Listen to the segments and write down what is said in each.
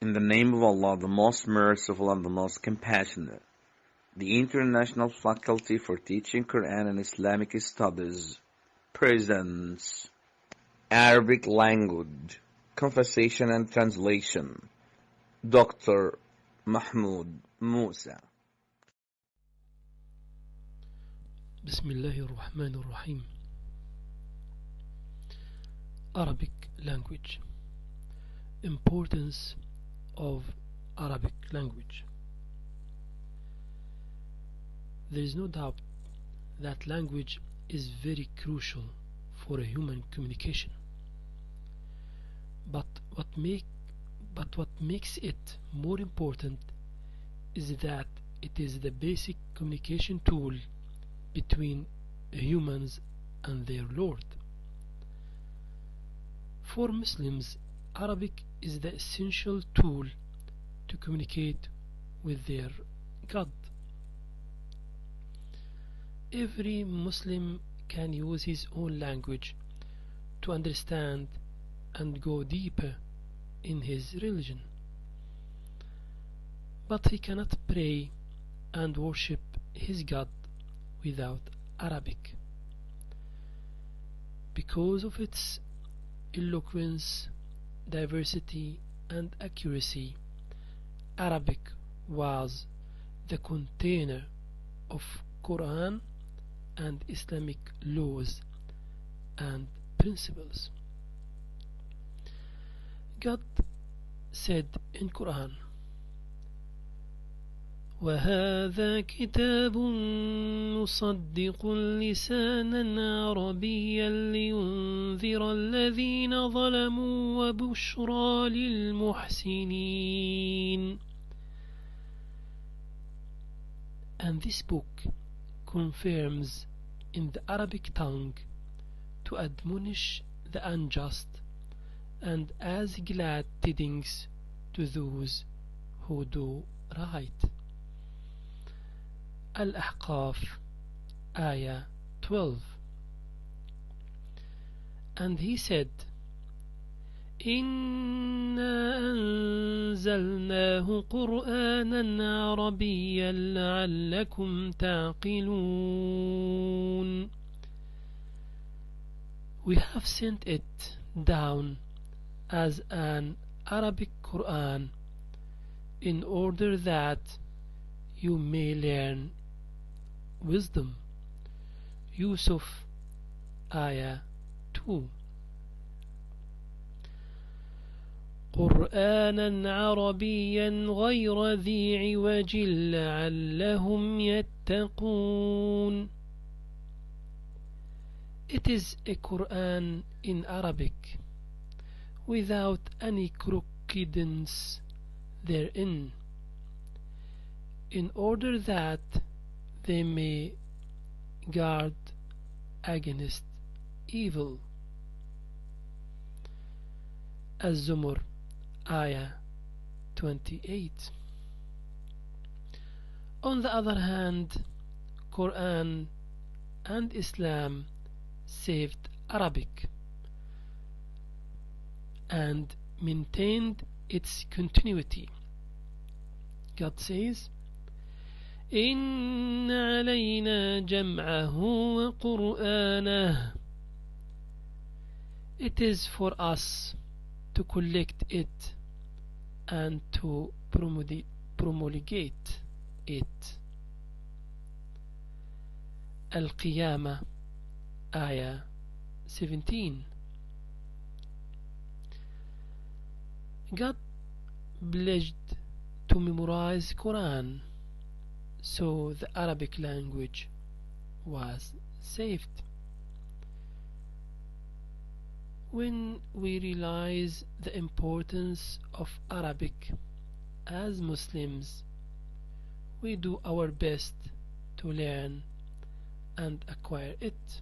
In the name of Allah, the most merciful and the most compassionate. The International Faculty for Teaching Quran and Islamic Studies presents Arabic Language, Conversation and Translation. Dr. Mahmoud Musa. Bismillahir Rahmanir Rahim. Arabic language. Importance of Arabic language. There is no doubt that language is very crucial for a human communication. But what makes it more important is that it is the basic communication tool between humans and their Lord. For Muslims, Arabic is the essential tool to communicate with their God. Every Muslim can use his own language to understand and go deeper in his religion. But he cannot pray and worship his God without Arabic. Because of its eloquence, diversity and accuracy, Arabic was the container of Quran and Islamic laws and principles. God said in Quran, وَهَذَا كِتَابٌ مُصَدِّقٌ لِسَانًا عَرَبِيًّا لِيُنذِرَ الَّذِينَ ظَلَمُوا وَبُشْرَى لِلْمُحْسِنِينَ. And this book confirms in the Arabic tongue to admonish the unjust and as glad tidings to those who do right. Al-Ahqaf, Ayah 12. And he said, إِنَّا أَنزَلْنَاهُ قُرْآنًا عَرَبِيًّا لَعَلَّكُمْ تَعْقِلُونَ. We have sent it down as an Arabic Quran in order that you may learn wisdom. Yusuf, Ayah 2. قرآنا عربيا غير ذي عوج لعلهم يتقون. It is a Quran in Arabic without any crookedness therein, in order that they may guard against evil. Az-Zumur, Ayah 28. On the other hand, Quran and Islam saved Arabic and maintained its continuity. God says, إِنَّ عَلَيْنَا جَمْعَهُ وَقُرْآنَهُ. It is for us to collect it and to promulgate it. Al-Qiyamah, Ayah 17. God pledged to memorize Quran, so the Arabic language was saved. When we realize the importance of Arabic as Muslims, we do our best to learn and acquire it.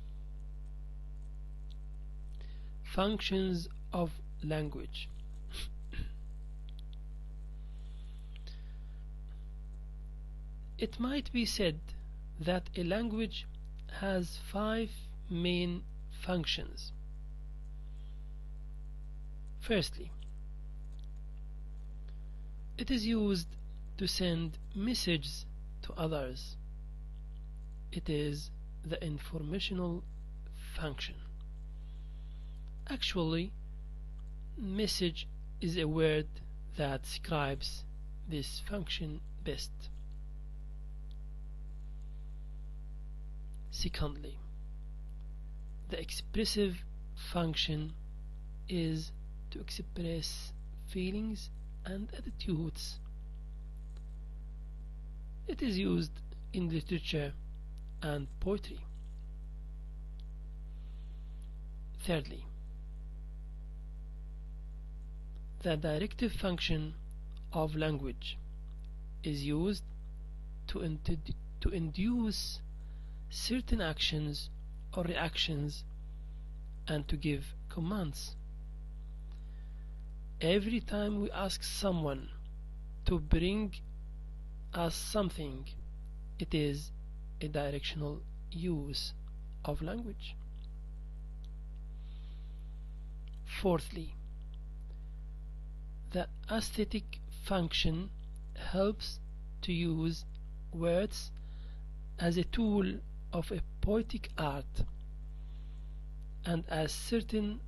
Functions of language. It might be said that a language has 5 main functions. Firstly, It is used to send messages to others. It is the informational function. Actually, message is a word that describes this function best. Secondly, the expressive function is to express feelings and attitudes. It is used in literature and poetry. Thirdly, the directive function of language is used to induce certain actions or reactions and to give commands. Every time we ask someone to bring us something, it is a directional use of language. Fourthly, the aesthetic function helps to use words as a tool of a poetic art and as certain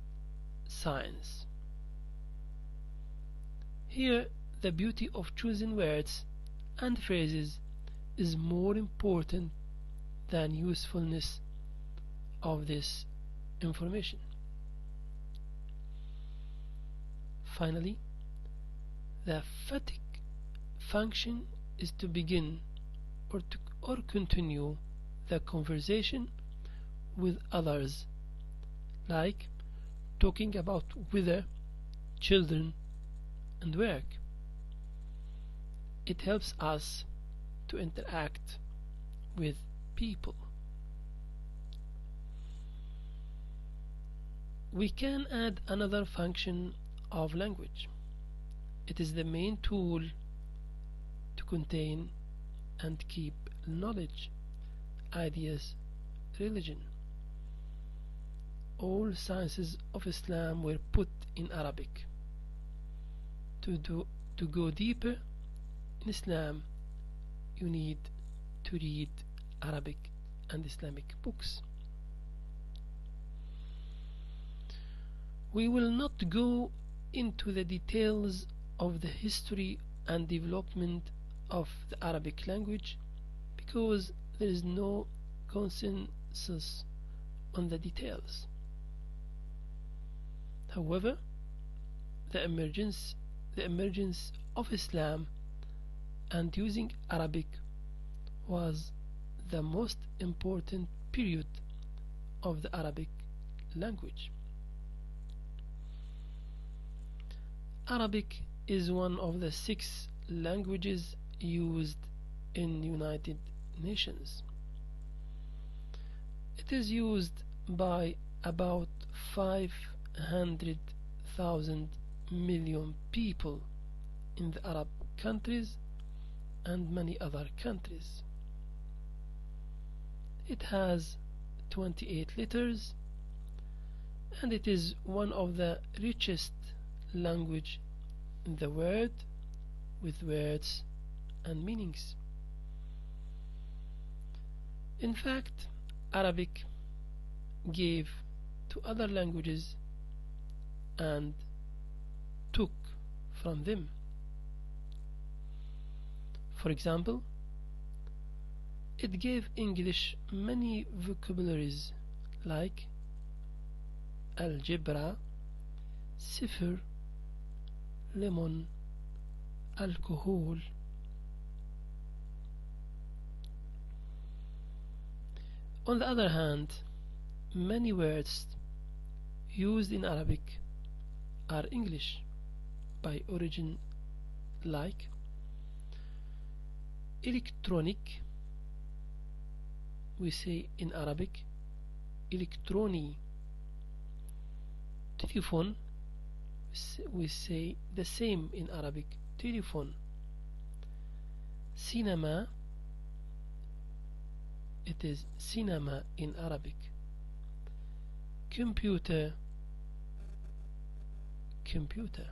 science. Here, the beauty of choosing words and phrases is more important than usefulness of this information. Finally, the phatic function is to begin or continue the conversation with others, like talking about weather, children, and work. It helps us to interact with people. We can add another function of language. It is the main tool to contain and keep knowledge, ideas, religion. All sciences of Islam were put in Arabic. To go deeper in Islam, you need to read Arabic and Islamic books. We will not go into the details of the history and development of the Arabic language because there is no consensus on the details. However, the emergence of Islam and using Arabic was the most important period of the Arabic language. Arabic is one of the 6 languages used in United Nations. It is used by about 500,000 million people in the Arab countries and many other countries. It has 28 letters and it is one of the richest language in the world with words and meanings. In fact, Arabic gave to other languages and took from them. For example, it gave English many vocabularies like algebra, صفر, lemon, alcohol. On the other hand, many words used in Arabic are English by origin, like electronic, we say in Arabic electroni. Telephone, we say the same in Arabic, telephone. Cinema, it is cinema in Arabic. Computer, computer.